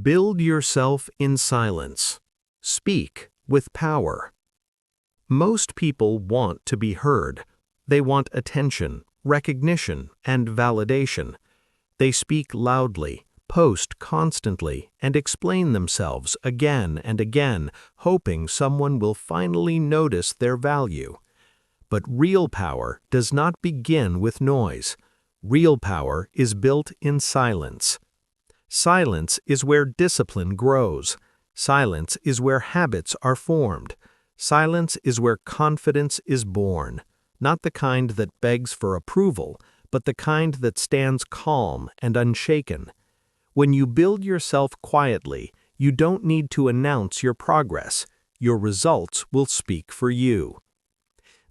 Build yourself in silence. Speak with power. Most people want to be heard. They want attention, recognition, and validation. They speak loudly, post constantly, and explain themselves again and again, hoping someone will finally notice their value. But real power does not begin with noise. Real power is built in silence. Silence is where discipline grows. Silence is where habits are formed. Silence is where confidence is born, not the kind that begs for approval, but the kind that stands calm and unshaken. When you build yourself quietly, you don't need to announce your progress. Your results will speak for you.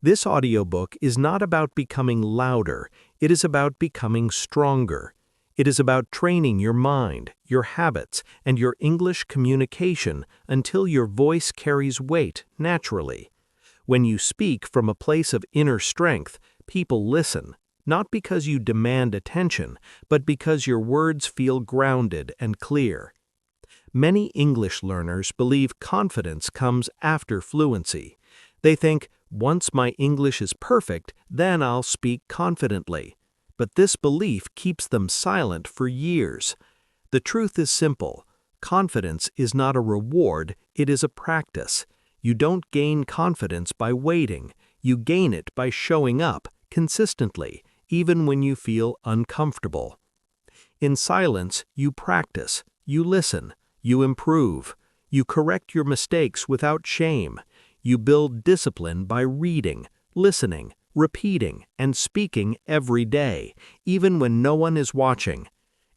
This audiobook is not about becoming louder, it is about becoming stronger. It is about training your mind, your habits, and your English communication until your voice carries weight naturally. When you speak from a place of inner strength, people listen, not because you demand attention, but because your words feel grounded and clear. Many English learners believe confidence comes after fluency. They think, once my English is perfect, then I'll speak confidently. But this belief keeps them silent for years. The truth is simple. Confidence is not a reward, it is a practice. You don't gain confidence by waiting. You gain it by showing up consistently, even when you feel uncomfortable. In silence, you practice, you listen, you improve. You correct your mistakes without shame. You build discipline by reading, listening, repeating, and speaking every day, even when no one is watching.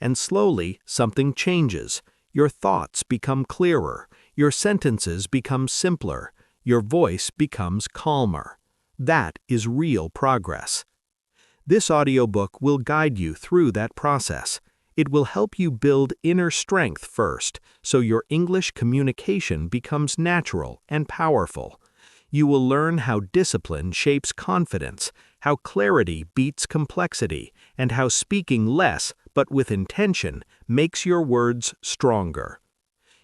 And slowly, something changes. Your thoughts become clearer, your sentences become simpler, your voice becomes calmer. That is real progress. This audiobook will guide you through that process. It will help you build inner strength first, so your English communication becomes natural and powerful. You will learn how discipline shapes confidence, how clarity beats complexity, and how speaking less but with intention makes your words stronger.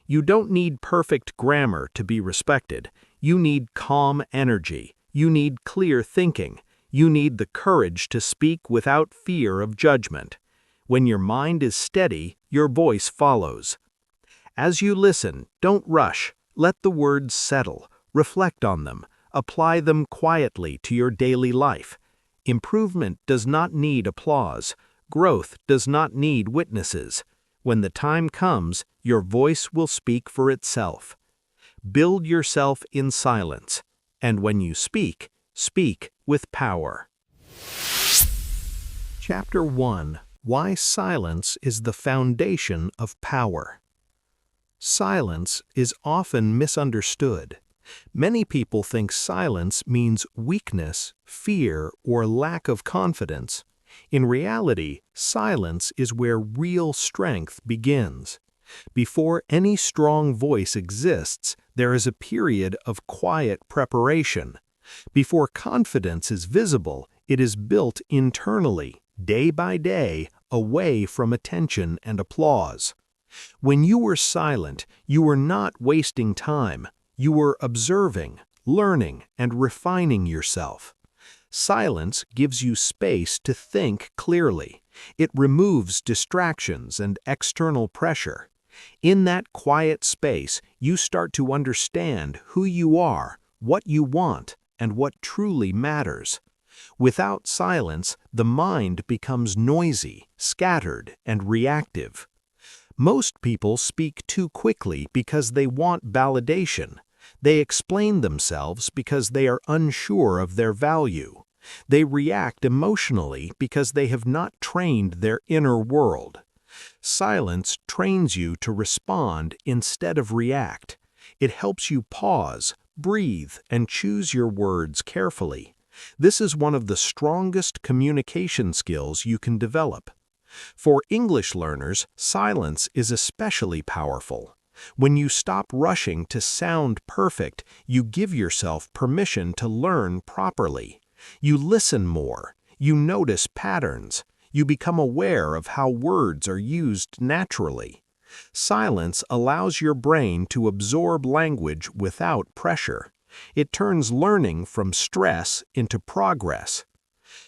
You don't need perfect grammar to be respected. You need calm energy. You need clear thinking. You need the courage to speak without fear of judgment. When your mind is steady, your voice follows. As you listen, don't rush. Let the words settle. Reflect on them. Apply them quietly to your daily life. Improvement does not need applause. Growth does not need witnesses. When the time comes, your voice will speak for itself. Build yourself in silence. And when you speak, speak with power. Chapter 1: Why Silence is the Foundation of Power. Silence is often misunderstood. Many people think silence means weakness, fear, or lack of confidence. In reality, silence is where real strength begins. Before any strong voice exists, there is a period of quiet preparation. Before confidence is visible, it is built internally, day by day, away from attention and applause. When you were silent, you were not wasting time. You were observing, learning, and refining yourself. Silence gives you space to think clearly. It removes distractions and external pressure. In that quiet space, you start to understand who you are, what you want, and what truly matters. Without silence, the mind becomes noisy, scattered, and reactive. Most people speak too quickly because they want validation. They explain themselves because they are unsure of their value. They react emotionally because they have not trained their inner world. Silence trains you to respond instead of react. It helps you pause, breathe, and choose your words carefully. This is one of the strongest communication skills you can develop. For English learners, silence is especially powerful. When you stop rushing to sound perfect, you give yourself permission to learn properly. You listen more. You notice patterns. You become aware of how words are used naturally. Silence allows your brain to absorb language without pressure. It turns learning from stress into progress.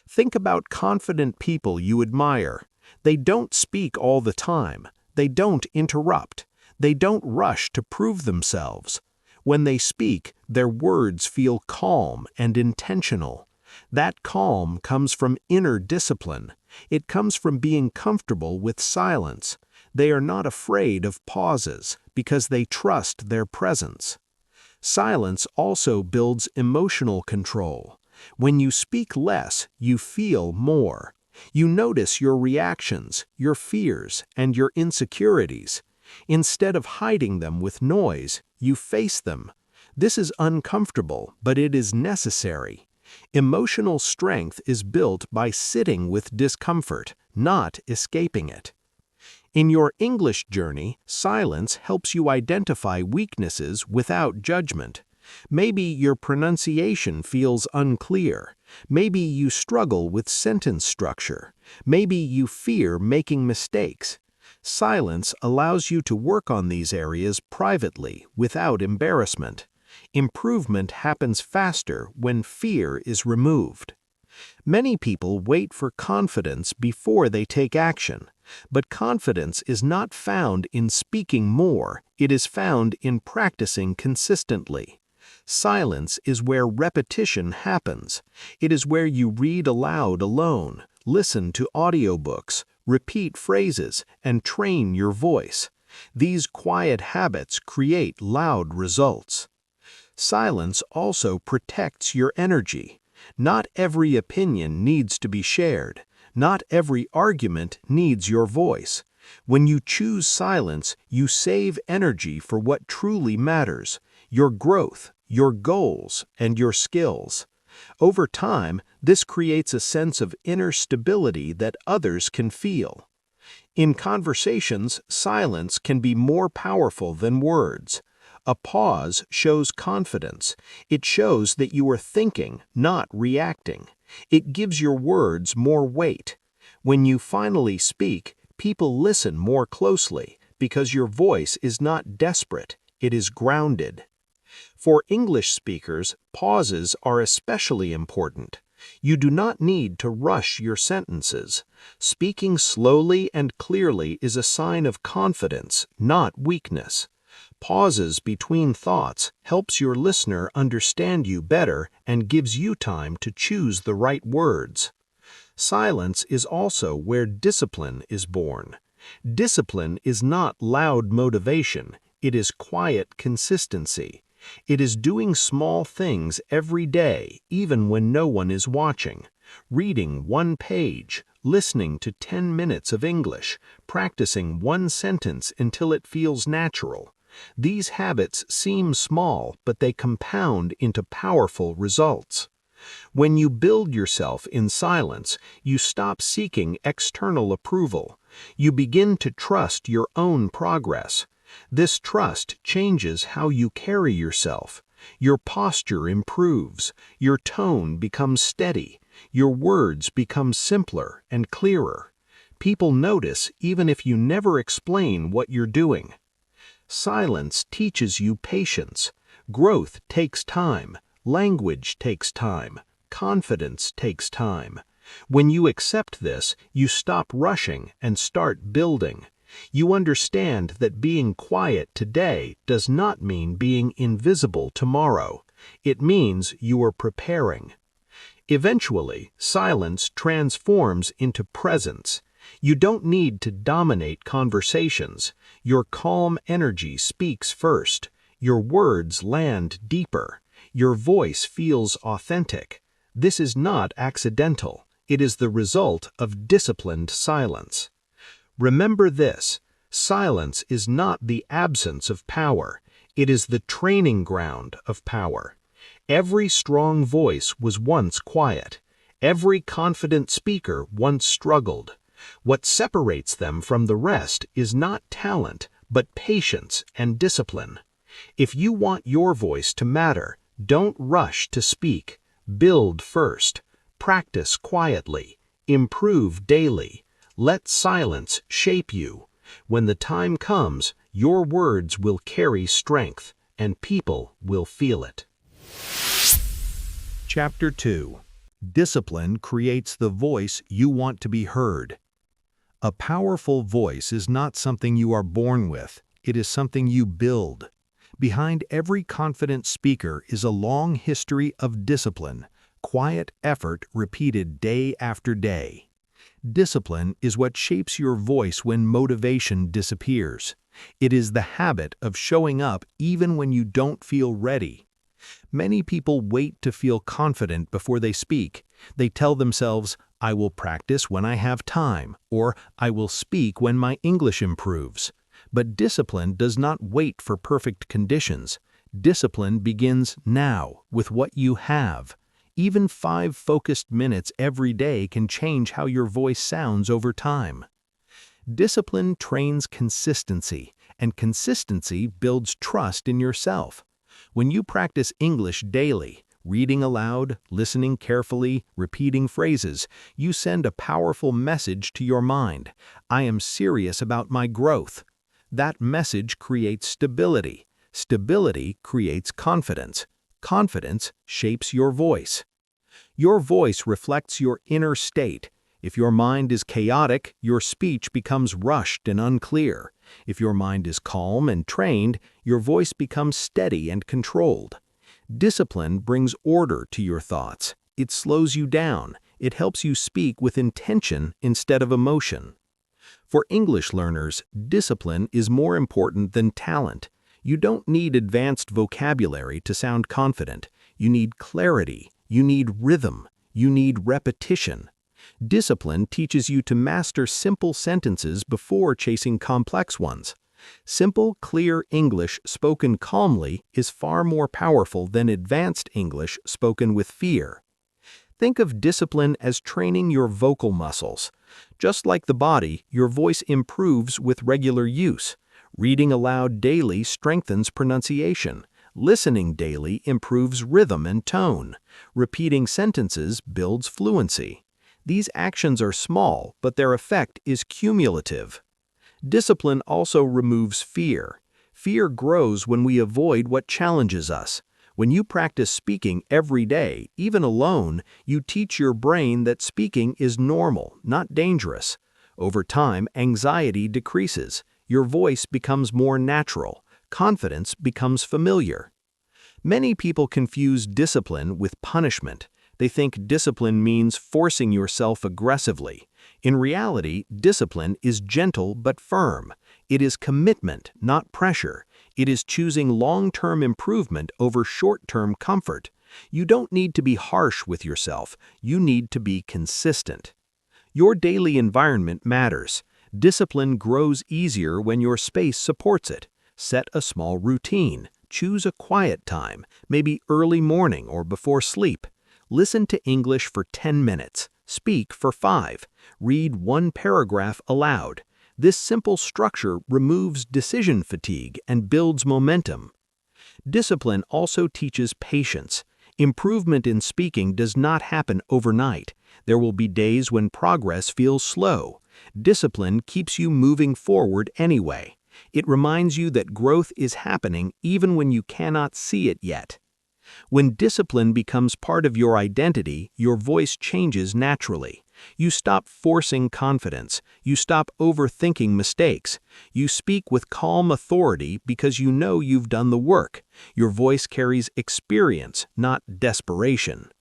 Think about confident people you admire. They don't speak all the time. They don't interrupt. They don't rush to prove themselves. When they speak, their words feel calm and intentional. That calm comes from inner discipline. It comes from being comfortable with silence. They are not afraid of pauses because they trust their presence. Silence also builds emotional control. When you speak less, you feel more. You notice your reactions, your fears, and your insecurities. Instead of hiding them with noise, you face them. This is uncomfortable, but it is necessary. Emotional strength is built by sitting with discomfort, not escaping it. In your English journey, silence helps you identify weaknesses without judgment. Maybe your pronunciation feels unclear. Maybe you struggle with sentence structure. Maybe you fear making mistakes. Silence allows you to work on these areas privately without embarrassment. Improvement happens faster when fear is removed. Many people wait for confidence before they take action, but confidence is not found in speaking more, it is found in practicing consistently. Silence is where repetition happens. It is where you read aloud alone, listen to audiobooks, repeat phrases, and train your voice. These quiet habits create loud results. Silence also protects your energy. Not every opinion needs to be shared. Not every argument needs your voice. When you choose silence, you save energy for what truly matters: your growth, your goals, and your skills. Over time, this creates a sense of inner stability that others can feel. In conversations, silence can be more powerful than words. A pause shows confidence. It shows that you are thinking, not reacting. It gives your words more weight. When you finally speak, people listen more closely because your voice is not desperate, it is grounded. For English speakers, pauses are especially important. You do not need to rush your sentences. Speaking slowly and clearly is a sign of confidence, not weakness. Pauses between thoughts helps your listener understand you better and gives you time to choose the right words. Silence is also where discipline is born. Discipline is not loud motivation, it is quiet consistency. It is doing small things every day, even when no one is watching. Reading one page, listening to 10 minutes of English, practicing one sentence until it feels natural. These habits seem small, but they compound into powerful results. When you build yourself in silence, you stop seeking external approval. You begin to trust your own progress. This trust changes how you carry yourself. Your posture improves. Your tone becomes steady. Your words become simpler and clearer. People notice even if you never explain what you're doing. Silence teaches you patience. Growth takes time. Language takes time. Confidence takes time. When you accept this, you stop rushing and start building. You understand that being quiet today does not mean being invisible tomorrow. It means you are preparing. Eventually, silence transforms into presence. You don't need to dominate conversations. Your calm energy speaks first. Your words land deeper. Your voice feels authentic. This is not accidental. It is the result of disciplined silence. Remember this: silence is not the absence of power. It is the training ground of power. Every strong voice was once quiet. Every confident speaker once struggled. What separates them from the rest is not talent, but patience and discipline. If you want your voice to matter, don't rush to speak. Build first. Practice quietly. Improve daily. Let silence shape you. When the time comes, your words will carry strength, and people will feel it. Chapter 2. Discipline creates the voice you want to be heard. A powerful voice is not something you are born with, it is something you build. Behind every confident speaker is a long history of discipline, quiet effort repeated day after day. Discipline is what shapes your voice when motivation disappears. It is the habit of showing up even when you don't feel ready. Many people wait to feel confident before they speak. They tell themselves, "I will practice when I have time," or "I will speak when my English improves." But discipline does not wait for perfect conditions. Discipline begins now, with what you have. Even 5 focused minutes every day can change how your voice sounds over time. Discipline trains consistency, and consistency builds trust in yourself. When you practice English daily, reading aloud, listening carefully, repeating phrases, you send a powerful message to your mind. I am serious about my growth. That message creates stability. Stability creates confidence. Confidence shapes your voice. Your voice reflects your inner state. If your mind is chaotic, your speech becomes rushed and unclear. If your mind is calm and trained, your voice becomes steady and controlled. Discipline brings order to your thoughts. It slows you down. It helps you speak with intention instead of emotion. For English learners, discipline is more important than talent. You don't need advanced vocabulary to sound confident. You need clarity. You need rhythm. You need repetition. Discipline teaches you to master simple sentences before chasing complex ones. Simple, clear English spoken calmly is far more powerful than advanced English spoken with fear. Think of discipline as training your vocal muscles. Just like the body, your voice improves with regular use. Reading aloud daily strengthens pronunciation. Listening daily improves rhythm and tone. Repeating sentences builds fluency. These actions are small, but their effect is cumulative. Discipline also removes fear. Fear grows when we avoid what challenges us. When you practice speaking every day, even alone, you teach your brain that speaking is normal, not dangerous. Over time, anxiety decreases. Your voice becomes more natural. Confidence becomes familiar. Many people confuse discipline with punishment. They think discipline means forcing yourself aggressively. In reality, discipline is gentle but firm. It is commitment, not pressure. It is choosing long-term improvement over short-term comfort. You don't need to be harsh with yourself. You need to be consistent. Your daily environment matters. Discipline grows easier when your space supports it. Set a small routine. Choose a quiet time, maybe early morning or before sleep. Listen to English for 10 minutes. Speak for 5. Read 1 paragraph aloud. This simple structure removes decision fatigue and builds momentum. Discipline also teaches patience. Improvement in speaking does not happen overnight. There will be days when progress feels slow. Discipline keeps you moving forward anyway. It reminds you that growth is happening even when you cannot see it yet. When discipline becomes part of your identity, your voice changes naturally. You stop forcing confidence. You stop overthinking mistakes. You speak with calm authority because you know you've done the work. Your voice carries experience, not desperation.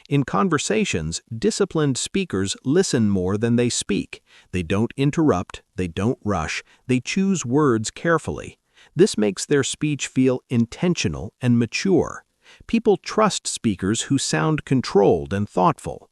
In conversations, disciplined speakers listen more than they speak. They don't interrupt, they don't rush, they choose words carefully. This makes their speech feel intentional and mature. People trust speakers who sound controlled and thoughtful.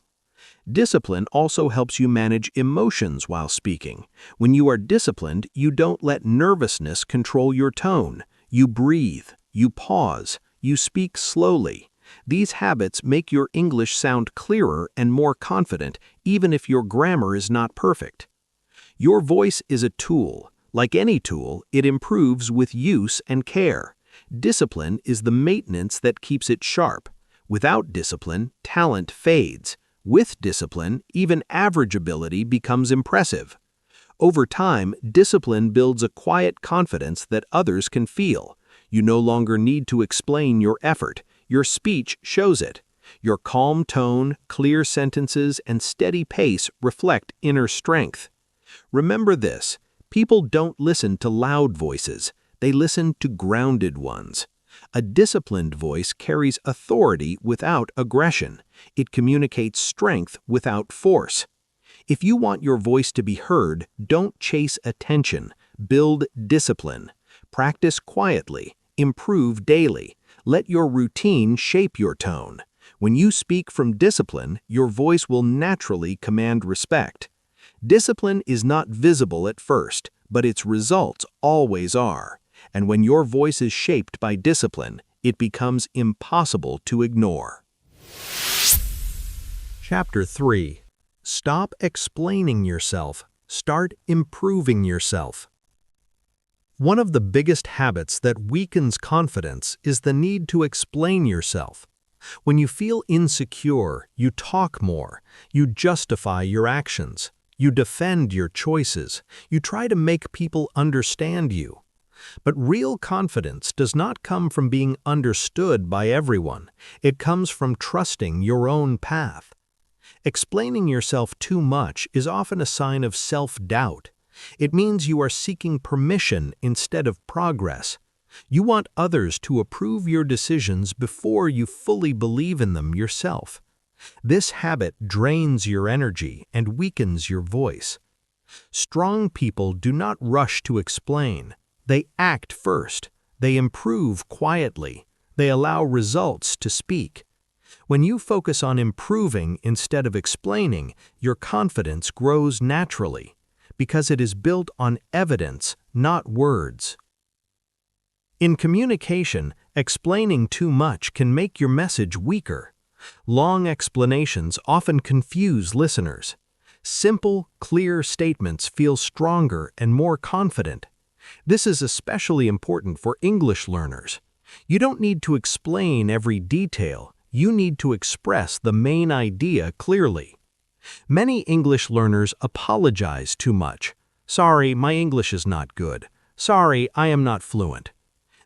Discipline also helps you manage emotions while speaking. When you are disciplined, you don't let nervousness control your tone. You breathe, you pause, you speak slowly. These habits make your English sound clearer and more confident, even if your grammar is not perfect. Your voice is a tool. Like any tool, it improves with use and care. Discipline is the maintenance that keeps it sharp. Without discipline, talent fades. With discipline, even average ability becomes impressive. Over time, discipline builds a quiet confidence that others can feel. You no longer need to explain your effort. Your speech shows it. Your calm tone, clear sentences, and steady pace reflect inner strength. Remember this: people don't listen to loud voices, they listen to grounded ones. A disciplined voice carries authority without aggression. It communicates strength without force. If you want your voice to be heard, don't chase attention. Build discipline. Practice quietly. Improve daily. Let your routine shape your tone. When you speak from discipline, your voice will naturally command respect. Discipline is not visible at first, but its results always are. And when your voice is shaped by discipline, it becomes impossible to ignore. Chapter 3. Stop explaining yourself. Start improving yourself. One of the biggest habits that weakens confidence is the need to explain yourself. When you feel insecure, you talk more, you justify your actions, you defend your choices, you try to make people understand you. But real confidence does not come from being understood by everyone. It comes from trusting your own path. Explaining yourself too much is often a sign of self-doubt. It means you are seeking permission instead of progress. You want others to approve your decisions before you fully believe in them yourself. This habit drains your energy and weakens your voice. Strong people do not rush to explain. They act first. They improve quietly. They allow results to speak. When you focus on improving instead of explaining, your confidence grows naturally, because it is built on evidence, not words. In communication, explaining too much can make your message weaker. Long explanations often confuse listeners. Simple, clear statements feel stronger and more confident. This is especially important for English learners. You don't need to explain every detail. You need to express the main idea clearly. Many English learners apologize too much. Sorry, my English is not good. Sorry, I am not fluent.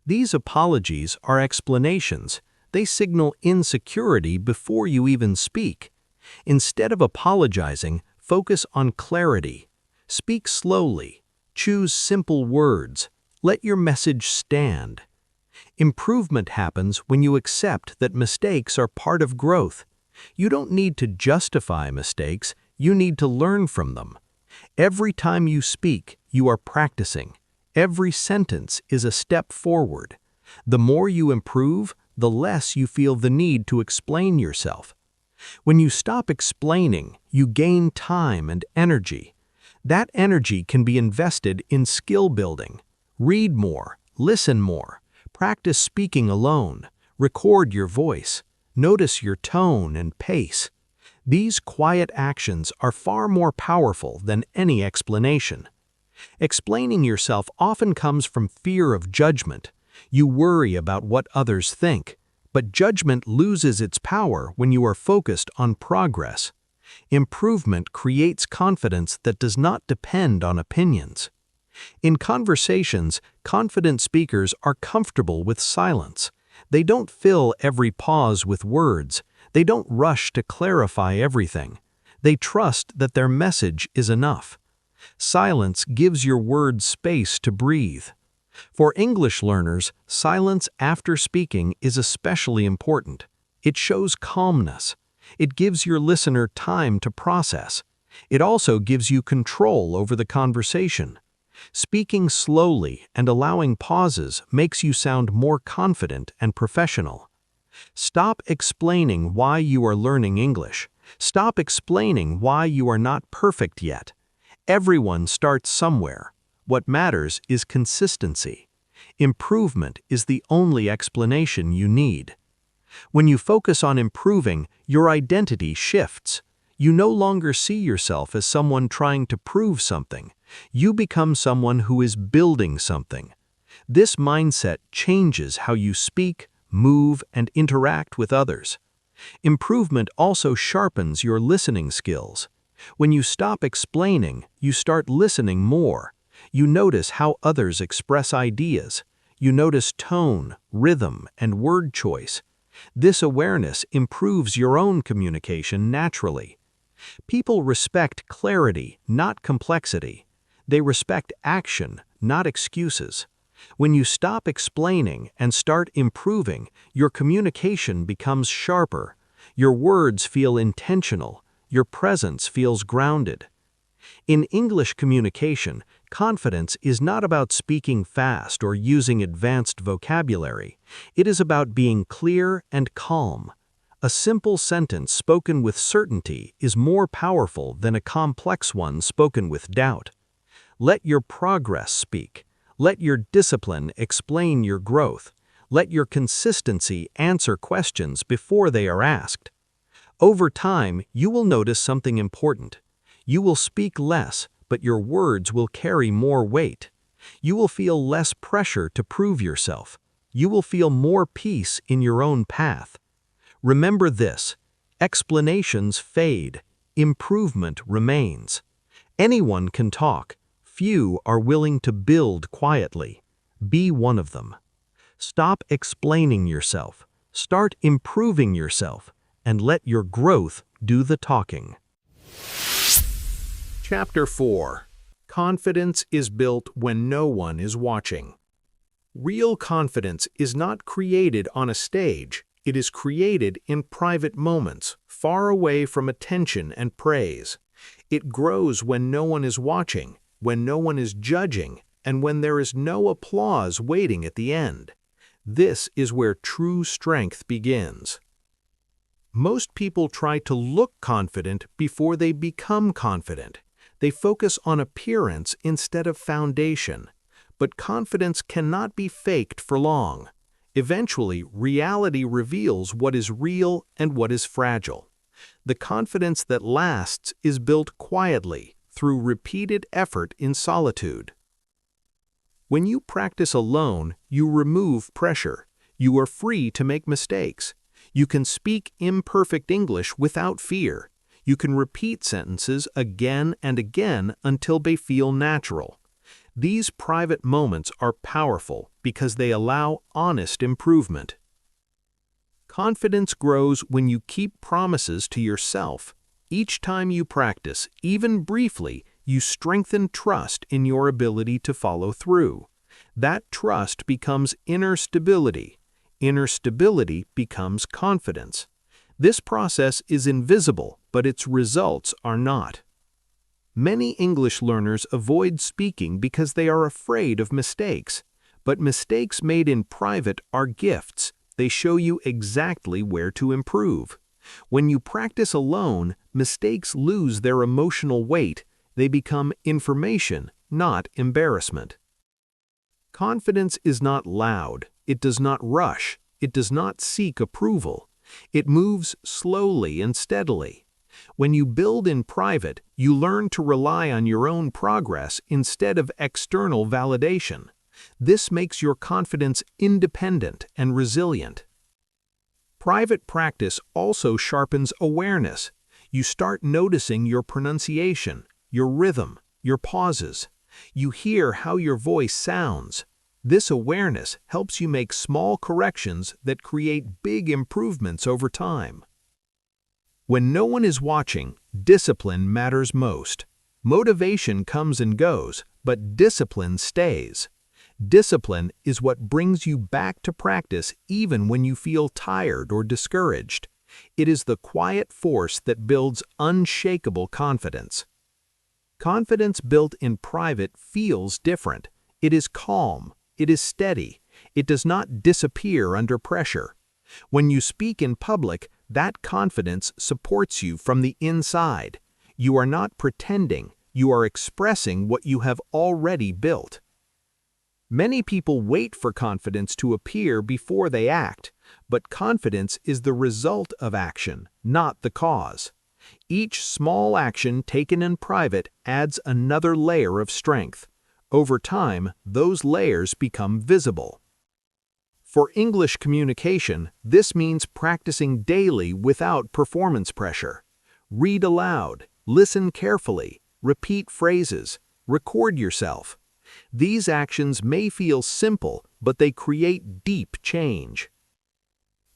These apologies are explanations. They signal insecurity before you even speak. Instead of apologizing, focus on clarity. Speak slowly. Choose simple words. Let your message stand. Improvement happens when you accept that mistakes are part of growth. You don't need to justify mistakes, you need to learn from them. Every time you speak, you are practicing. Every sentence is a step forward. The more you improve, the less you feel the need to explain yourself. When you stop explaining, you gain time and energy. That energy can be invested in skill building. Read more, listen more, practice speaking alone, record your voice, notice your tone and pace. These quiet actions are far more powerful than any explanation. Explaining yourself often comes from fear of judgment. You worry about what others think, but judgment loses its power when you are focused on progress. Improvement creates confidence that does not depend on opinions. In conversations, confident speakers are comfortable with silence. They don't fill every pause with words. They don't rush to clarify everything. They trust that their message is enough. Silence gives your words space to breathe. For English learners, silence after speaking is especially important. It shows calmness. It gives your listener time to process. It also gives you control over the conversation. Speaking slowly and allowing pauses makes you sound more confident and professional. Stop explaining why you are learning English. Stop explaining why you are not perfect yet. Everyone starts somewhere. What matters is consistency. Improvement is the only explanation you need. When you focus on improving, your identity shifts. You no longer see yourself as someone trying to prove something. You become someone who is building something. This mindset changes how you speak, move, and interact with others. Improvement also sharpens your listening skills. When you stop explaining, you start listening more. You notice how others express ideas. You notice tone, rhythm, and word choice. This awareness improves your own communication naturally. People respect clarity, not complexity. They respect action, not excuses. When you stop explaining and start improving, your communication becomes sharper. Your words feel intentional. Your presence feels grounded. In English communication, confidence is not about speaking fast or using advanced vocabulary. It is about being clear and calm. A simple sentence spoken with certainty is more powerful than a complex one spoken with doubt. Let your progress speak. Let your discipline explain your growth. Let your consistency answer questions before they are asked. Over time, you will notice something important. You will speak less, but your words will carry more weight. You will feel less pressure to prove yourself. You will feel more peace in your own path. Remember this: explanations fade, improvement remains. Anyone can talk. Few are willing to build quietly. Be one of them. Stop explaining yourself. Start improving yourself, and let your growth do the talking. Chapter 4. Confidence is built when no one is watching. Real confidence is not created on a stage. It is created in private moments, far away from attention and praise. It grows when no one is watching, when no one is judging, and when there is no applause waiting at the end. This is where true strength begins. Most people try to look confident before they become confident. They focus on appearance instead of foundation. But confidence cannot be faked for long. Eventually, reality reveals what is real and what is fragile. The confidence that lasts is built quietly, through repeated effort in solitude. When you practice alone, you remove pressure. You are free to make mistakes. You can speak imperfect English without fear. You can repeat sentences again and again until they feel natural. These private moments are powerful because they allow honest improvement. Confidence grows when you keep promises to yourself. Each time you practice, even briefly, you strengthen trust in your ability to follow through. That trust becomes inner stability. Inner stability becomes confidence. This process is invisible, but its results are not. Many English learners avoid speaking because they are afraid of mistakes. But mistakes made in private are gifts. They show you exactly where to improve. When you practice alone, mistakes lose their emotional weight. They become information, not embarrassment. Confidence is not loud. It does not rush. It does not seek approval. It moves slowly and steadily. When you build in private, you learn to rely on your own progress instead of external validation. This makes your confidence independent and resilient. Private practice also sharpens awareness. You start noticing your pronunciation, your rhythm, your pauses. You hear how your voice sounds. This awareness helps you make small corrections that create big improvements over time. When no one is watching, discipline matters most. Motivation comes and goes, but discipline stays. Discipline is what brings you back to practice even when you feel tired or discouraged. It is the quiet force that builds unshakable confidence. Confidence built in private feels different. It is calm. It is steady. It does not disappear under pressure. When you speak in public, that confidence supports you from the inside. You are not pretending. You are expressing what you have already built. Many people wait for confidence to appear before they act, but confidence is the result of action, not the cause. Each small action taken in private adds another layer of strength. Over time, those layers become visible. For English communication, this means practicing daily without performance pressure. Read aloud, Listen carefully, repeat phrases, record yourself. These actions may feel simple, but they create deep change.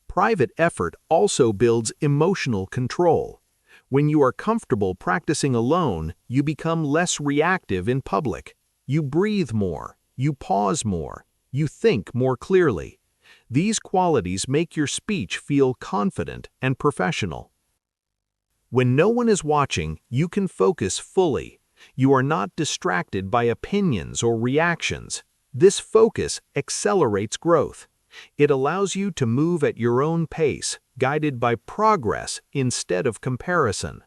Private effort also builds emotional control. When you are comfortable practicing alone, you become less reactive in public. You breathe more, you pause more, you think more clearly. These qualities make your speech feel confident and professional. When no one is watching, you can focus fully. You are not distracted by opinions or reactions. This focus accelerates growth. It allows you to move at your own pace, guided by progress instead of comparison.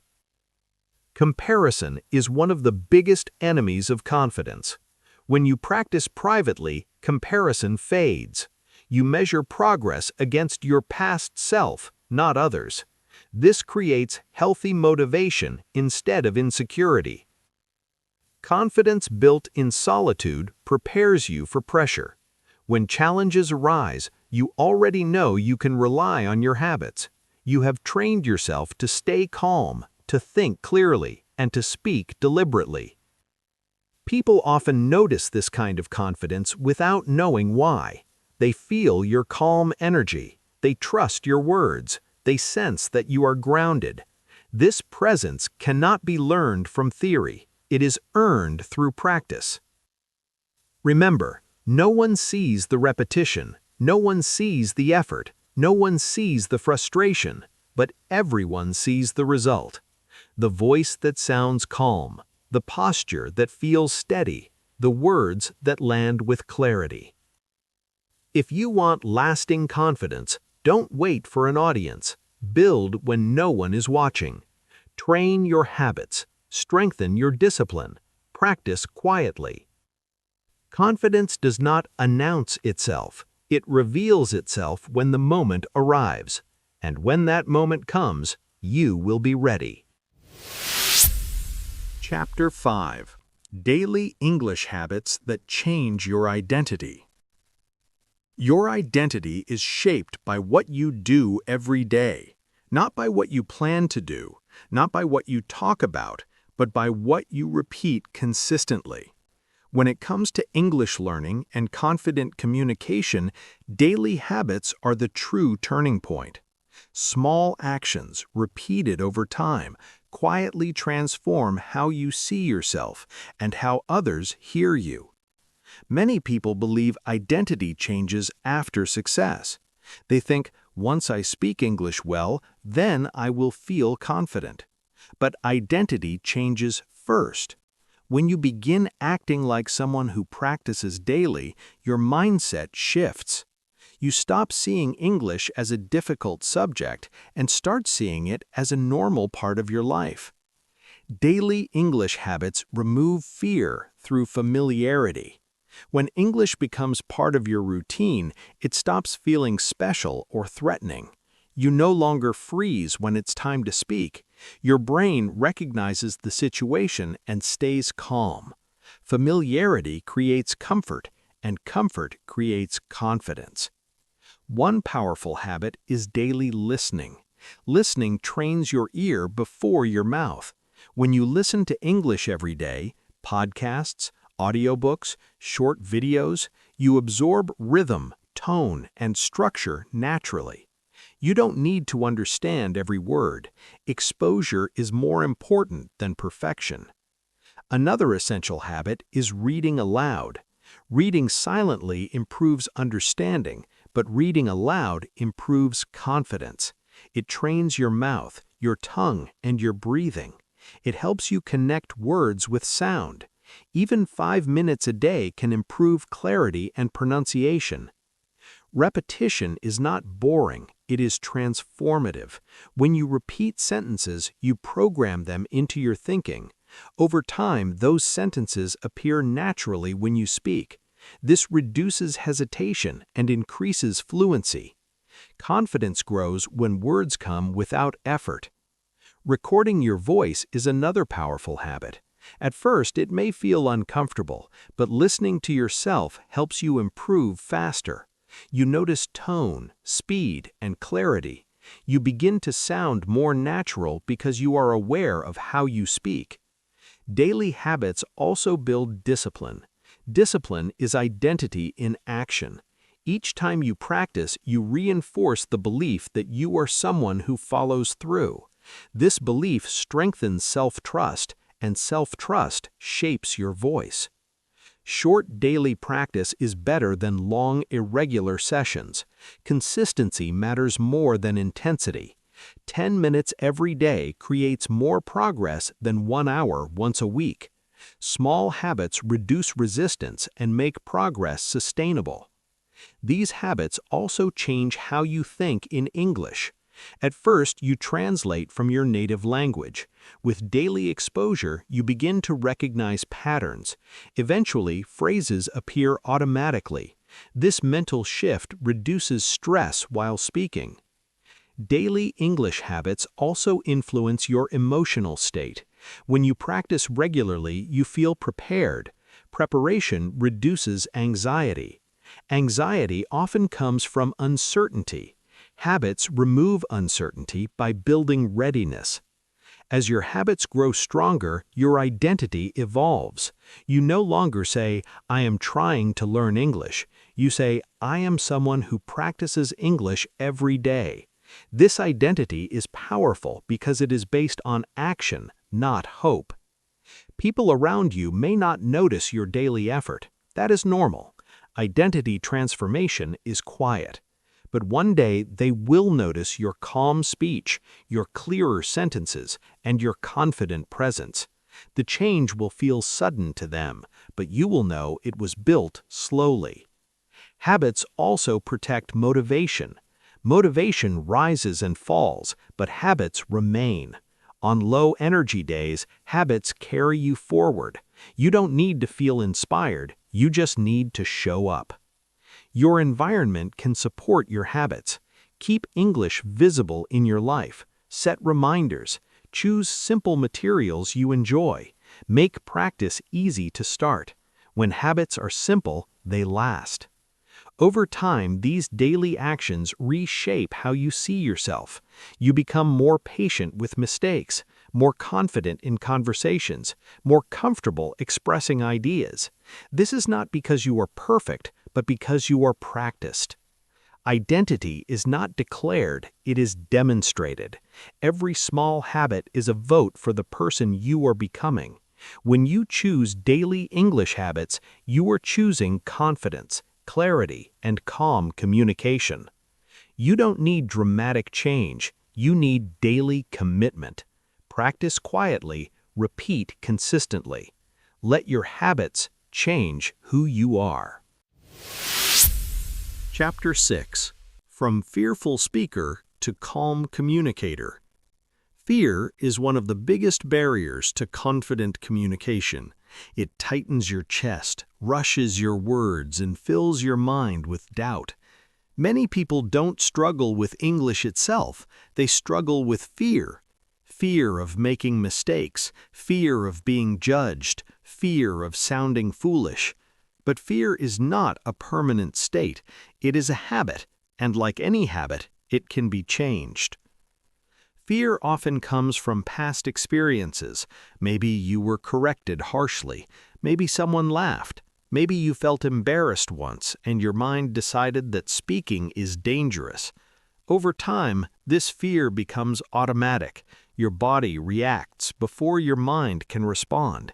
Comparison is one of the biggest enemies of confidence. When you practice privately, comparison fades. You measure progress against your past self, not others. This creates healthy motivation instead of insecurity. Confidence built in solitude prepares you for pressure. When challenges arise, you already know you can rely on your habits. You have trained yourself to stay calm, to think clearly, and to speak deliberately. People often notice this kind of confidence without knowing why. They feel your calm energy. They trust your words. They sense that you are grounded. This presence cannot be learned from theory. It is earned through practice. Remember, no one sees the repetition. No one sees the effort. No one sees the frustration. But everyone sees the result. The voice that sounds calm. The posture that feels steady. The words that land with clarity. If you want lasting confidence, don't wait for an audience. Build when no one is watching. Train your habits. Strengthen your discipline. Practice quietly. Confidence does not announce itself. It reveals itself when the moment arrives. And when that moment comes, you will be ready. Chapter 5. Daily English Habits That Change Your Identity. Your identity is shaped by what you do every day, not by what you plan to do, not by what you talk about, but by what you repeat consistently. When it comes to English learning and confident communication, daily habits are the true turning point. Small actions, repeated over time, quietly transform how you see yourself and how others hear you. Many people believe identity changes after success. They think, once I speak English well, then I will feel confident. But identity changes first. When you begin acting like someone who practices daily, your mindset shifts. You stop seeing English as a difficult subject and start seeing it as a normal part of your life. Daily English habits remove fear through familiarity. When English becomes part of your routine, it stops feeling special or threatening. You no longer freeze when it's time to speak. Your brain recognizes the situation and stays calm. Familiarity creates comfort, and comfort creates confidence. One powerful habit is daily listening. Listening trains your ear before your mouth. When you listen to English every day, podcasts, audiobooks, short videos, you absorb rhythm, tone, and structure naturally. You don't need to understand every word. Exposure is more important than perfection. Another essential habit is reading aloud. Reading silently improves understanding, but reading aloud improves confidence. It trains your mouth, your tongue, and your breathing. It helps you connect words with sound. Even 5 minutes a day can improve clarity and pronunciation. Repetition is not boring, it is transformative. When you repeat sentences, you program them into your thinking. Over time, those sentences appear naturally when you speak. This reduces hesitation and increases fluency. Confidence grows when words come without effort. Recording your voice is another powerful habit. At first, it may feel uncomfortable, but listening to yourself helps you improve faster. You notice tone, speed, and clarity. You begin to sound more natural because you are aware of how you speak. Daily habits also build discipline. Discipline is identity in action. Each time you practice, you reinforce the belief that you are someone who follows through. This belief strengthens self-trust, and self-trust shapes your voice. Short daily practice is better than long, irregular sessions. Consistency matters more than intensity. 10 minutes every day creates more progress than 1 hour once a week. Small habits reduce resistance and make progress sustainable. These habits also change how you think in English. At first, you translate from your native language. With daily exposure, you begin to recognize patterns. Eventually, phrases appear automatically. This mental shift reduces stress while speaking. Daily English habits also influence your emotional state. When you practice regularly, you feel prepared. Preparation reduces anxiety. Anxiety often comes from uncertainty. Habits remove uncertainty by building readiness. As your habits grow stronger, your identity evolves. You no longer say, "I am trying to learn English." You say, "I am someone who practices English every day." This identity is powerful because it is based on action, not hope. People around you may not notice your daily effort. That is normal. Identity transformation is quiet. But one day they will notice your calm speech, your clearer sentences, and your confident presence. The change will feel sudden to them, but you will know it was built slowly. Habits also protect motivation. Motivation rises and falls, but habits remain. On low-energy days, habits carry you forward. You don't need to feel inspired, you just need to show up. Your environment can support your habits. Keep English visible in your life. Set reminders. Choose simple materials you enjoy. Make practice easy to start. When habits are simple, they last. Over time, these daily actions reshape how you see yourself. You become more patient with mistakes, more confident in conversations, more comfortable expressing ideas. This is not because you are perfect, but because you are practiced. Identity is not declared, it is demonstrated. Every small habit is a vote for the person you are becoming. When you choose daily English habits, you are choosing confidence, clarity, and calm communication. You don't need dramatic change, you need daily commitment. Practice quietly, repeat consistently. Let your habits change who you are. Chapter 6. From Fearful Speaker to Calm Communicator. Fear is one of the biggest barriers to confident communication. It tightens your chest, rushes your words, and fills your mind with doubt. Many people don't struggle with English itself, they struggle with fear. Fear of making mistakes, fear of being judged, fear of sounding foolish. But fear is not a permanent state, it is a habit, and like any habit, it can be changed. Fear often comes from past experiences. Maybe you were corrected harshly, maybe someone laughed, maybe you felt embarrassed once and your mind decided that speaking is dangerous. Over time, this fear becomes automatic. Your body reacts before your mind can respond.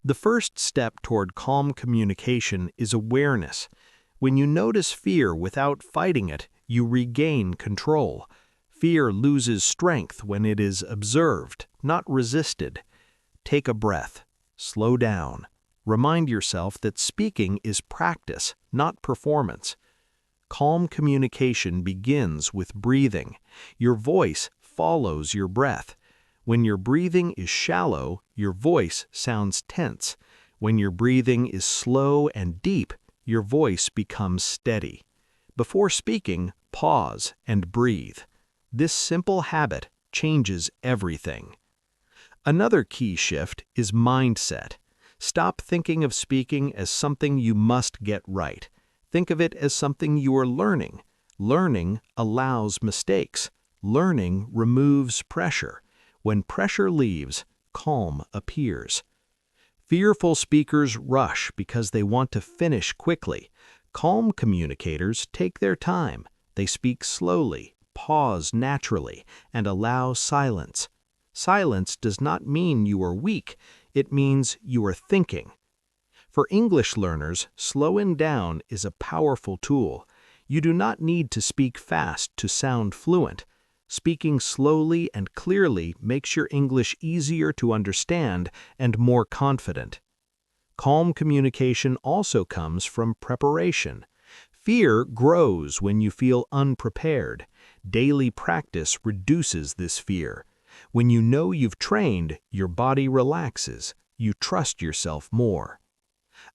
The first step toward calm communication is awareness. When you notice fear without fighting it, you regain control. Fear loses strength when it is observed, not resisted. Take a breath. Slow down. Remind yourself that speaking is practice, not performance. Calm communication begins with breathing. Your voice follows your breath. When your breathing is shallow, your voice sounds tense. When your breathing is slow and deep, your voice becomes steady. Before speaking, pause and breathe. This simple habit changes everything. Another key shift is mindset. Stop thinking of speaking as something you must get right. Think of it as something you are learning. Learning allows mistakes. Learning removes pressure. When pressure leaves, calm appears. Fearful speakers rush because they want to finish quickly. Calm communicators take their time. They speak slowly, pause naturally, and allow silence. Silence does not mean you are weak. It means you are thinking. For English learners, slowing down is a powerful tool. You do not need to speak fast to sound fluent. Speaking slowly and clearly makes your English easier to understand and more confident. Calm communication also comes from preparation. Fear grows when you feel unprepared. Daily practice reduces this fear. When you know you've trained, your body relaxes. You trust yourself more.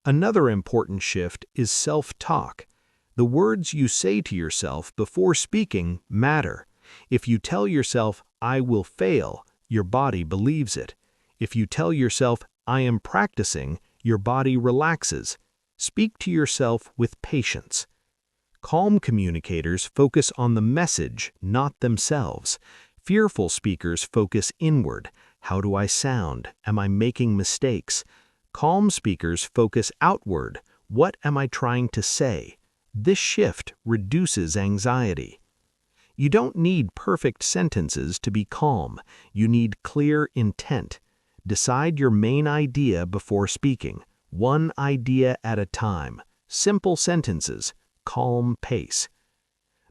Another important shift is self-talk. The words you say to yourself before speaking matter. If you tell yourself, "I will fail," your body believes it. If you tell yourself, "I am practicing," your body relaxes. Speak to yourself with patience. Calm communicators focus on the message, not themselves. Fearful speakers focus inward. How do I sound? Am I making mistakes? Calm speakers focus outward. What am I trying to say? This shift reduces anxiety. You don't need perfect sentences to be calm. You need clear intent. Decide your main idea before speaking. One idea at a time. Simple sentences. Calm pace.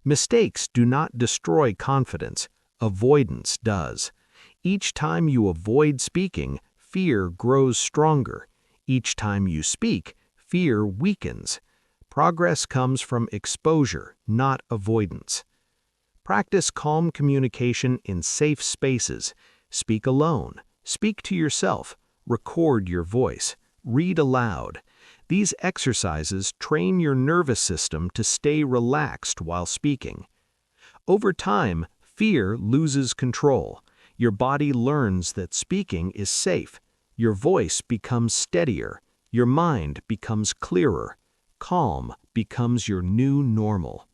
Mistakes do not destroy confidence. Avoidance does. Each time you avoid speaking, fear grows stronger. Each time you speak, fear weakens. Progress comes from exposure, not avoidance. Practice calm communication in safe spaces. Speak alone. Speak to yourself. Record your voice. Read aloud. These exercises train your nervous system to stay relaxed while speaking. Over time, fear loses control. Your body learns that speaking is safe. Your voice becomes steadier. Your mind becomes clearer. Calm becomes your new normal.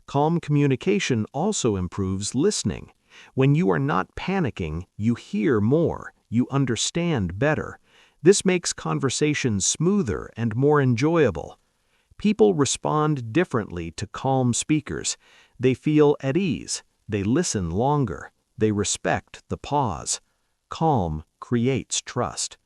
Calm communication also improves listening. When you are not panicking, you hear more, you understand better. This makes conversations smoother and more enjoyable. People respond differently to calm speakers. They feel at ease. They listen longer. They respect the pause. Calm creates trust.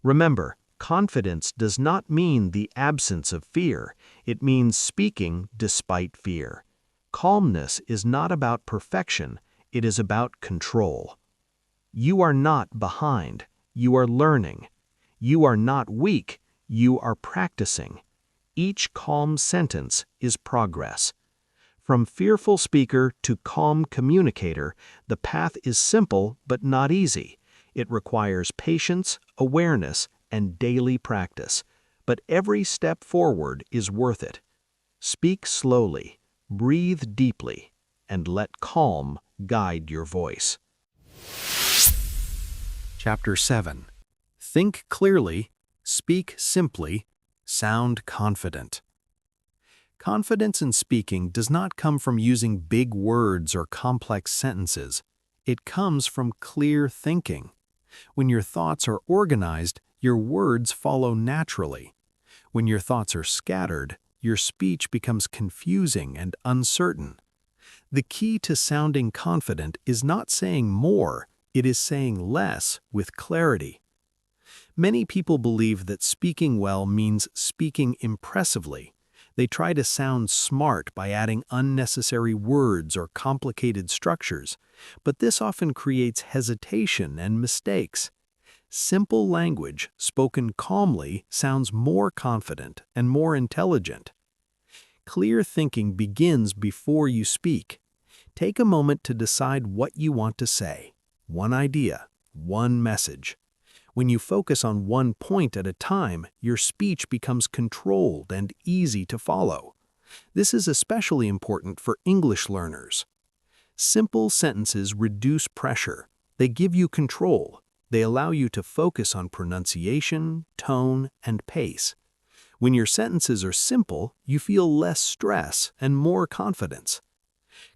Remember, confidence does not mean the absence of fear. It means speaking despite fear. Calmness is not about perfection. It is about control. You are not behind. You are learning. You are not weak. You are practicing. Each calm sentence is progress. From fearful speaker to calm communicator, the path is simple but not easy. It requires patience, awareness, and daily practice. But every step forward is worth it. Speak slowly, breathe deeply, and let calm guide your voice. Chapter 7. Think clearly, speak simply, sound confident. Confidence in speaking does not come from using big words or complex sentences. It comes from clear thinking. When your thoughts are organized, your words follow naturally. When your thoughts are scattered, your speech becomes confusing and uncertain. The key to sounding confident is not saying more, it is saying less with clarity. Many people believe that speaking well means speaking impressively. They try to sound smart by adding unnecessary words or complicated structures, but this often creates hesitation and mistakes. Simple language, spoken calmly, sounds more confident and more intelligent. Clear thinking begins before you speak. Take a moment to decide what you want to say. One idea, one message. When you focus on one point at a time, your speech becomes controlled and easy to follow. This is especially important for English learners. Simple sentences reduce pressure. They give you control. They allow you to focus on pronunciation, tone, and pace. When your sentences are simple, you feel less stress and more confidence.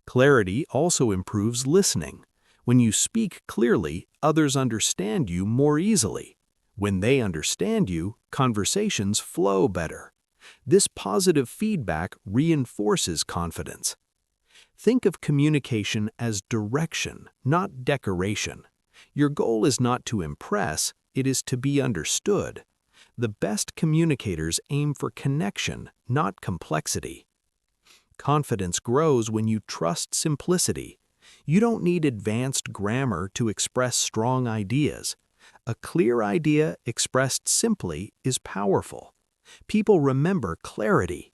Clarity also improves listening. When you speak clearly, others understand you more easily. When they understand you, conversations flow better. This positive feedback reinforces confidence. Think of communication as direction, not decoration. Your goal is not to impress, it is to be understood. The best communicators aim for connection, not complexity. Confidence grows when you trust simplicity. You don't need advanced grammar to express strong ideas. A clear idea expressed simply is powerful. People remember clarity.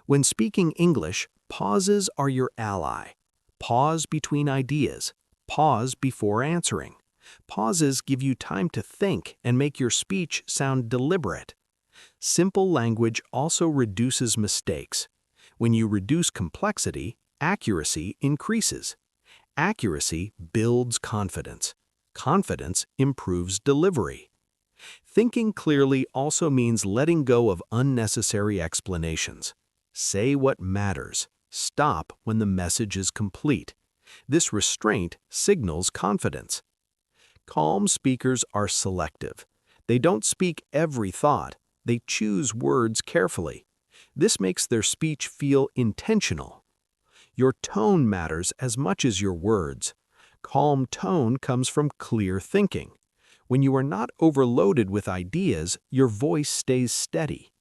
When speaking English, pauses are your ally. Pause between ideas. Pause before answering. Pauses give you time to think and make your speech sound deliberate. Simple language also reduces mistakes. When you reduce complexity, accuracy increases. Accuracy builds confidence. Confidence improves delivery. Thinking clearly also means letting go of unnecessary explanations. Say what matters. Stop when the message is complete. This restraint signals confidence. Calm speakers are selective. They don't speak every thought. They choose words carefully. This makes their speech feel intentional. Your tone matters as much as your words. Calm tone comes from clear thinking. When you are not overloaded with ideas, your voice stays steady.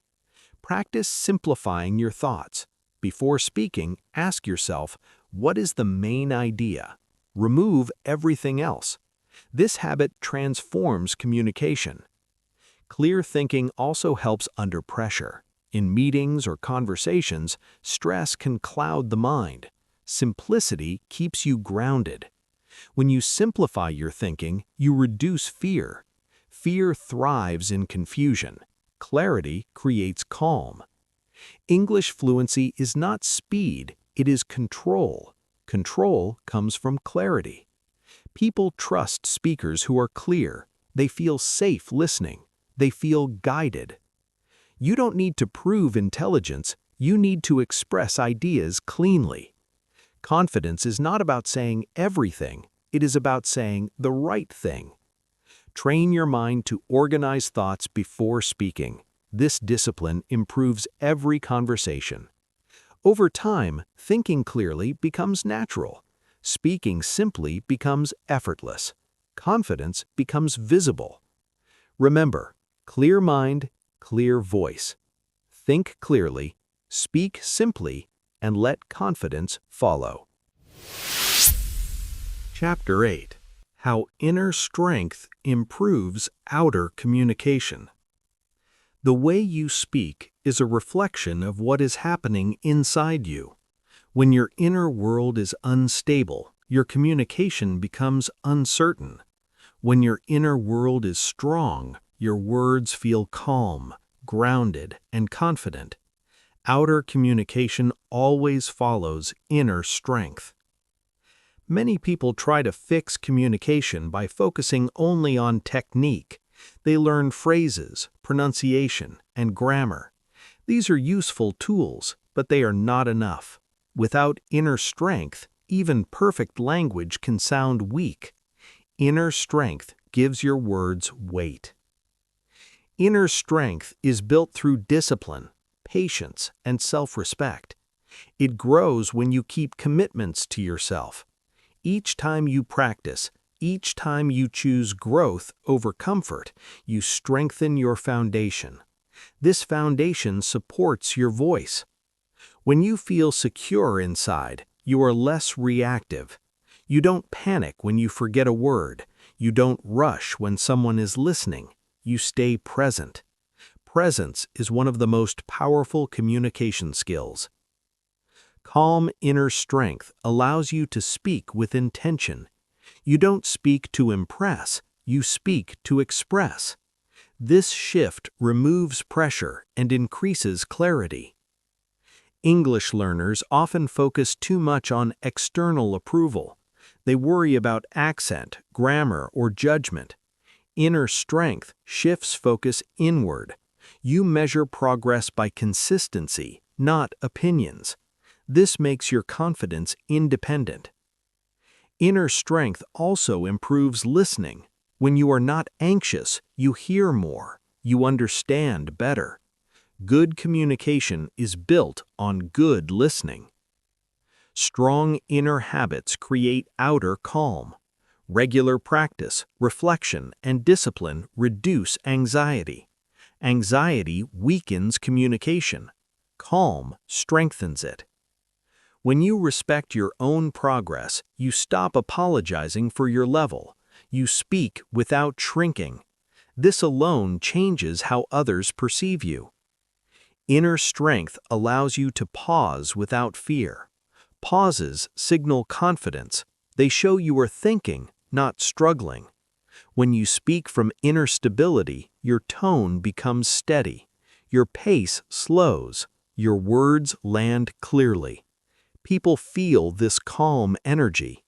Practice simplifying your thoughts. Before speaking, ask yourself, what is the main idea? Remove everything else. This habit transforms communication. Clear thinking also helps under pressure. In meetings or conversations, stress can cloud the mind. Simplicity keeps you grounded. When you simplify your thinking, you reduce fear. Fear thrives in confusion. Clarity creates calm. English fluency is not speed, it is control. Control comes from clarity. People trust speakers who are clear. They feel safe listening. They feel guided. You don't need to prove intelligence, you need to express ideas cleanly. Confidence is not about saying everything, it is about saying the right thing. Train your mind to organize thoughts before speaking. This discipline improves every conversation. Over time, thinking clearly becomes natural. Speaking simply becomes effortless. Confidence becomes visible. Remember, clear mind, clear voice. Think clearly, speak simply, and let confidence follow. Chapter 8. How Inner Strength Improves Outer Communication. The way you speak is a reflection of what is happening inside you. When your inner world is unstable, your communication becomes uncertain. When your inner world is strong, your words feel calm, grounded, and confident. Outer communication always follows inner strength. Many people try to fix communication by focusing only on technique. They learn phrases, pronunciation, and grammar. These are useful tools, but they are not enough. Without inner strength, even perfect language can sound weak. Inner strength gives your words weight. Inner strength is built through discipline, patience, and self-respect. It grows when you keep commitments to yourself. Each time you practice, each time you choose growth over comfort, you strengthen your foundation. This foundation supports your voice. When you feel secure inside, you are less reactive. You don't panic when you forget a word. You don't rush when someone is listening. You stay present. Presence is one of the most powerful communication skills. Calm inner strength allows you to speak with intention. You don't speak to impress, you speak to express. This shift removes pressure and increases clarity. English learners often focus too much on external approval. They worry about accent, grammar, or judgment. Inner strength shifts focus inward. You measure progress by consistency, not opinions. This makes your confidence independent. Inner strength also improves listening. When you are not anxious, you hear more, you understand better. Good communication is built on good listening. Strong inner habits create outer calm. Regular practice, reflection, and discipline reduce anxiety. Anxiety weakens communication. Calm strengthens it. When you respect your own progress, you stop apologizing for your level. You speak without shrinking. This alone changes how others perceive you. Inner strength allows you to pause without fear. Pauses signal confidence. They show you are thinking, not struggling. When you speak from inner stability, your tone becomes steady. Your pace slows. Your words land clearly. People feel this calm energy.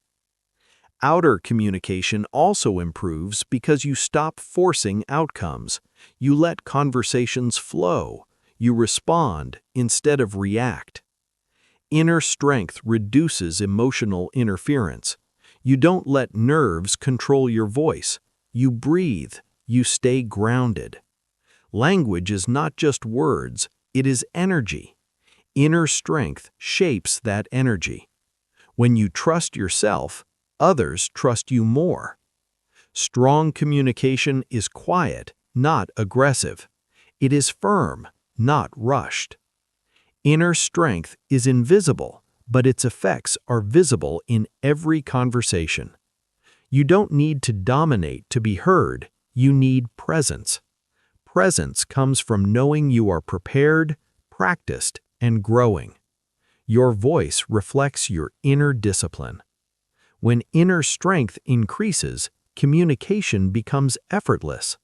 Outer communication also improves because you stop forcing outcomes. You let conversations flow. You respond instead of react. Inner strength reduces emotional interference. You don't let nerves control your voice. You breathe. You stay grounded. Language is not just words, it is energy. Inner strength shapes that energy. When you trust yourself, others trust you more. Strong communication is quiet, not aggressive. It is firm, not rushed. Inner strength is invisible, but its effects are visible in every conversation. You don't need to dominate to be heard, you need presence. Presence comes from knowing you are prepared, practiced, and growing. Your voice reflects your inner discipline. When inner strength increases, communication becomes effortless.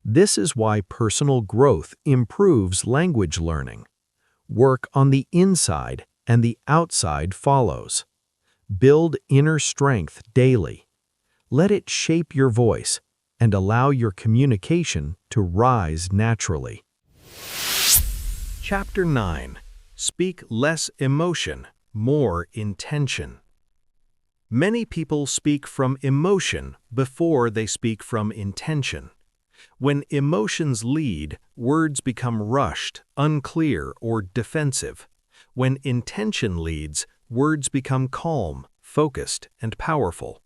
This is why personal growth improves language learning. Work on the inside and the outside follows. Build inner strength daily. Let it shape your voice and allow your communication to rise naturally. Chapter 9. Speak less emotion, more intention. Many people speak from emotion before they speak from intention. When emotions lead, words become rushed, unclear, or defensive. When intention leads, words become calm, focused, and powerful.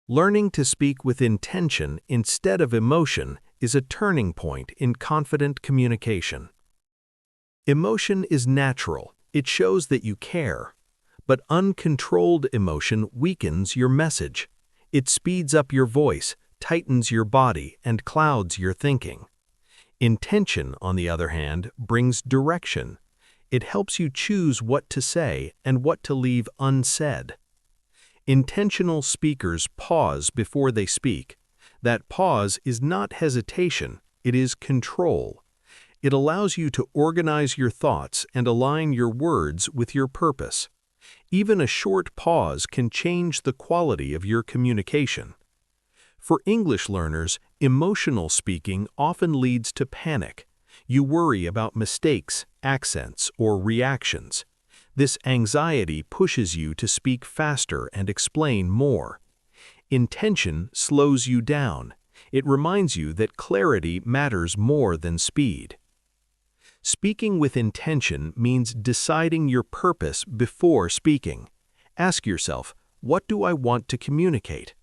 Learning to speak with intention instead of emotion is a turning point in confident communication. Emotion is natural. It shows that you care. But uncontrolled emotion weakens your message. It speeds up your voice, tightens your body, and clouds your thinking. Intention, on the other hand, brings direction. It helps you choose what to say and what to leave unsaid. Intentional speakers pause before they speak. That pause is not hesitation, it is control. It allows you to organize your thoughts and align your words with your purpose. Even a short pause can change the quality of your communication. For English learners, emotional speaking often leads to panic. You worry about mistakes, accents, or reactions. This anxiety pushes you to speak faster and explain more. Intention slows you down. It reminds you that clarity matters more than speed. Speaking with intention means deciding your purpose before speaking. Ask yourself, what do I want to communicate?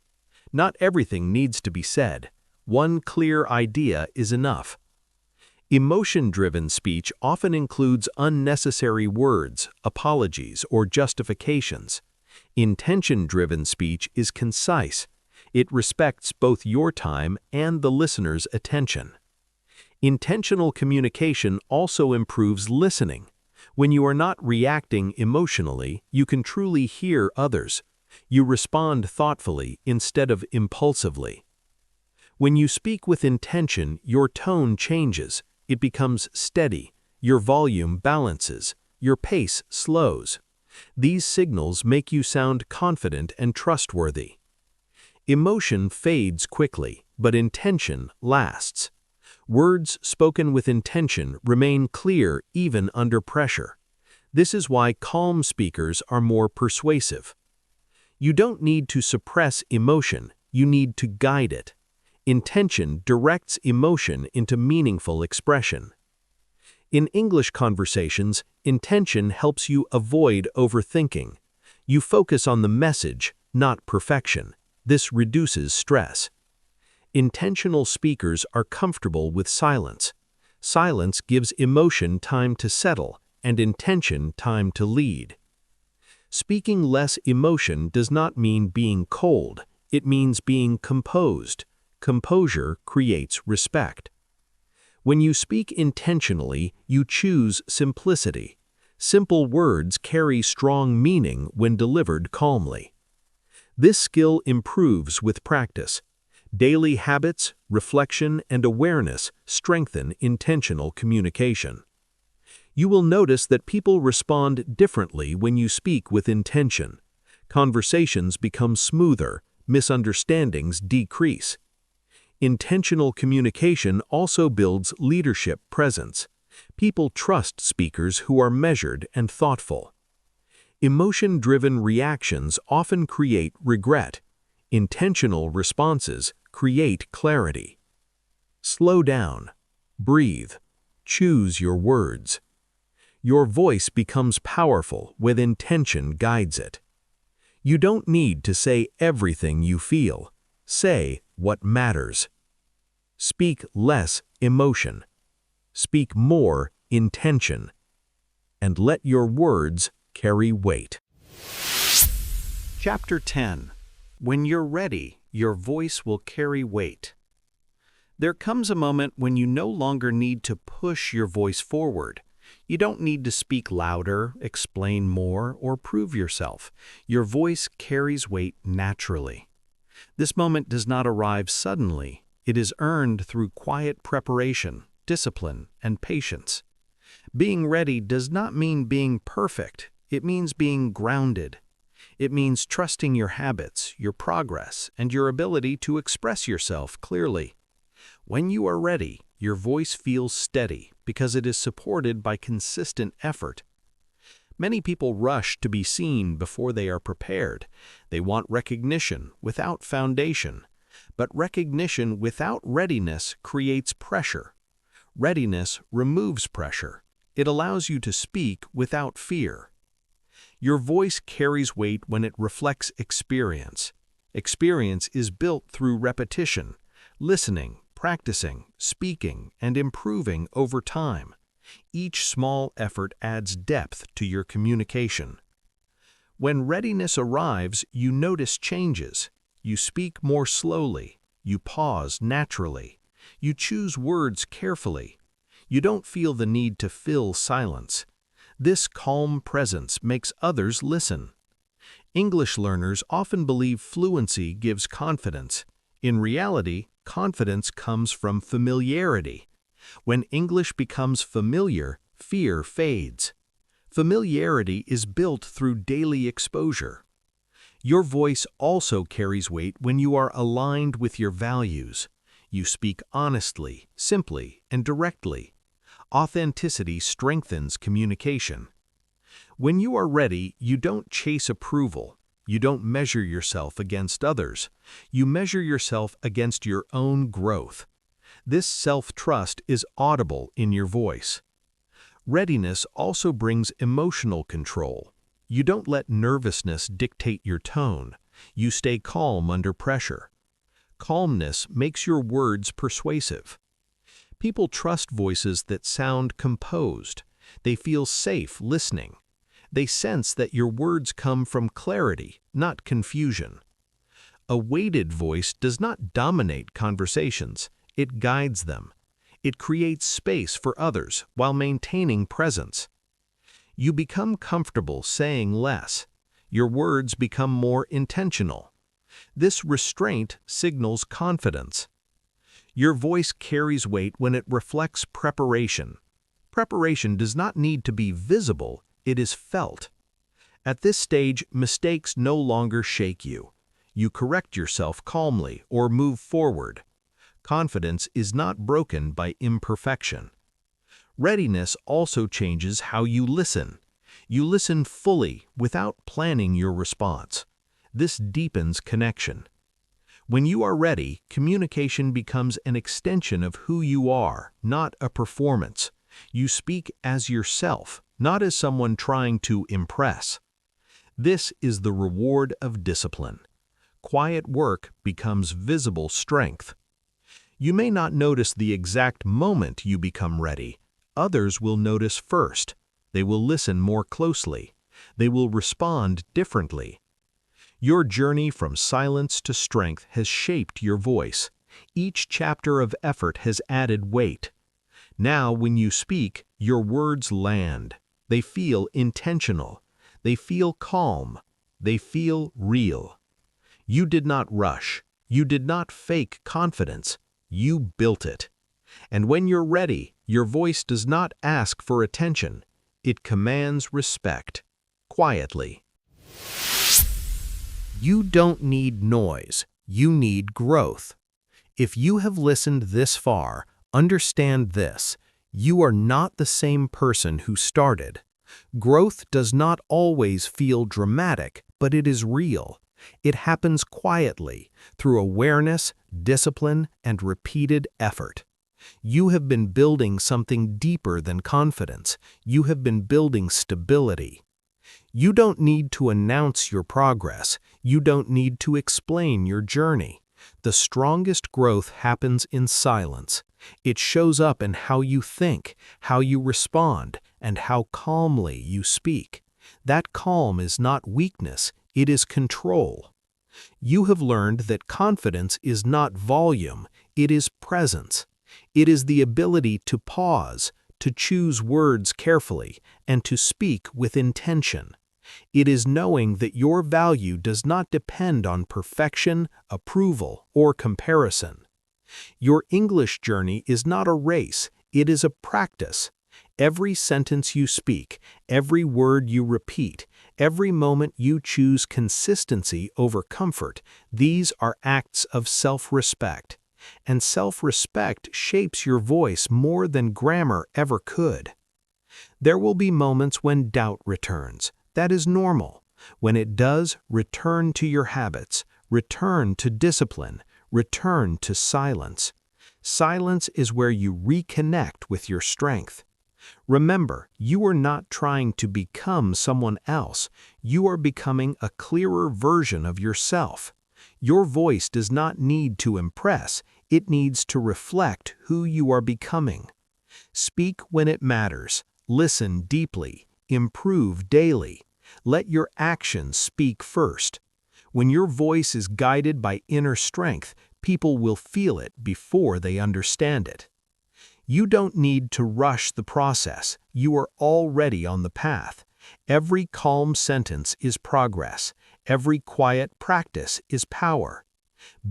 Not everything needs to be said. One clear idea is enough. Emotion-driven speech often includes unnecessary words, apologies, or justifications. Intention-driven speech is concise. It respects both your time and the listener's attention. Intentional communication also improves listening. When you are not reacting emotionally, you can truly hear others. You respond thoughtfully instead of impulsively. When you speak with intention, your tone changes. It becomes steady. Your volume balances. Your pace slows. These signals make you sound confident and trustworthy. Emotion fades quickly, but intention lasts. Words spoken with intention remain clear even under pressure. This is why calm speakers are more persuasive. You don't need to suppress emotion, you need to guide it. Intention directs emotion into meaningful expression. In English conversations, intention helps you avoid overthinking. You focus on the message, not perfection. This reduces stress. Intentional speakers are comfortable with silence. Silence gives emotion time to settle and intention time to lead. Speaking less emotion does not mean being cold, it means being composed. Composure creates respect. When you speak intentionally, you choose simplicity. Simple words carry strong meaning when delivered calmly. This skill improves with practice. Daily habits, reflection, and awareness strengthen intentional communication. You will notice that people respond differently when you speak with intention. Conversations become smoother, misunderstandings decrease. Intentional communication also builds leadership presence. People trust speakers who are measured and thoughtful. Emotion-driven reactions often create regret. Intentional responses create clarity. Slow down. Breathe. Choose your words. Your voice becomes powerful when intention guides it. You don't need to say everything you feel. Say what matters. Speak less emotion. Speak more intention. And let your words carry weight. Chapter 10. When you're ready, your voice will carry weight. There comes a moment when you no longer need to push your voice forward. You don't need to speak louder, explain more, or prove yourself. Your voice carries weight naturally. This moment does not arrive suddenly. It is earned through quiet preparation, discipline, and patience. Being ready does not mean being perfect. It means being grounded. It means trusting your habits, your progress, and your ability to express yourself clearly. When you are ready, your voice feels steady because it is supported by consistent effort. Many people rush to be seen before they are prepared. They want recognition without foundation. But recognition without readiness creates pressure. Readiness removes pressure. It allows you to speak without fear. Your voice carries weight when it reflects experience. Experience is built through repetition, listening, practicing, speaking, and improving over time. Each small effort adds depth to your communication. When readiness arrives, you notice changes. You speak more slowly. You pause naturally. You choose words carefully. You don't feel the need to fill silence. This calm presence makes others listen. English learners often believe fluency gives confidence. In reality, confidence comes from familiarity. When English becomes familiar, fear fades. Familiarity is built through daily exposure. Your voice also carries weight when you are aligned with your values. You speak honestly, simply, and directly. Authenticity strengthens communication. When you are ready, you don't chase approval. You don't measure yourself against others. You measure yourself against your own growth. This self-trust is audible in your voice. Readiness also brings emotional control. You don't let nervousness dictate your tone. You stay calm under pressure. Calmness makes your words persuasive. People trust voices that sound composed. They feel safe listening. They sense that your words come from clarity, not confusion. A weighted voice does not dominate conversations. It guides them. It creates space for others while maintaining presence. You become comfortable saying less. Your words become more intentional. This restraint signals confidence. Your voice carries weight when it reflects preparation. Preparation does not need to be visible, it is felt. At this stage, mistakes no longer shake you. You correct yourself calmly or move forward. Confidence is not broken by imperfection. Readiness also changes how you listen. You listen fully without planning your response. This deepens connection. When you are ready, communication becomes an extension of who you are, not a performance. You speak as yourself, not as someone trying to impress. This is the reward of discipline. Quiet work becomes visible strength. You may not notice the exact moment you become ready. Others will notice first. They will listen more closely. They will respond differently. Your journey from silence to strength has shaped your voice. Each chapter of effort has added weight. Now, when you speak, your words land. They feel intentional. They feel calm. They feel real. You did not rush. You did not fake confidence. You built it. And when you're ready, your voice does not ask for attention. It commands respect. Quietly. You don't need noise. You need growth. If you have listened this far, understand this. You are not the same person who started. Growth does not always feel dramatic, but it is real. It happens quietly, through awareness, discipline, and repeated effort. You have been building something deeper than confidence. You have been building stability. You don't need to announce your progress. You don't need to explain your journey. The strongest growth happens in silence. It shows up in how you think, how you respond, and how calmly you speak. That calm is not weakness, it is control. You have learned that confidence is not volume, it is presence. It is the ability to pause, to choose words carefully, and to speak with intention. It is knowing that your value does not depend on perfection, approval, or comparison. Your English journey is not a race, it is a practice. Every sentence you speak, every word you repeat, every moment you choose consistency over comfort, these are acts of self-respect. And self-respect shapes your voice more than grammar ever could. There will be moments when doubt returns. That is normal. When it does, return to your habits, return to discipline, return to silence. Silence is where you reconnect with your strength. Remember, you are not trying to become someone else. You are becoming a clearer version of yourself. Your voice does not need to impress, it needs to reflect who you are becoming. Speak when it matters, listen deeply, improve daily. Let your actions speak first. When your voice is guided by inner strength, people will feel it before they understand it. You don't need to rush the process. You are already on the path. Every calm sentence is progress. Every quiet practice is power.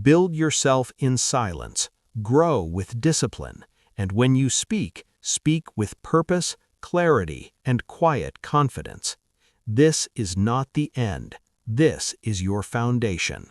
Build yourself in silence. Grow with discipline. And when you speak, speak with purpose, clarity, and quiet confidence. This is not the end. This is your foundation.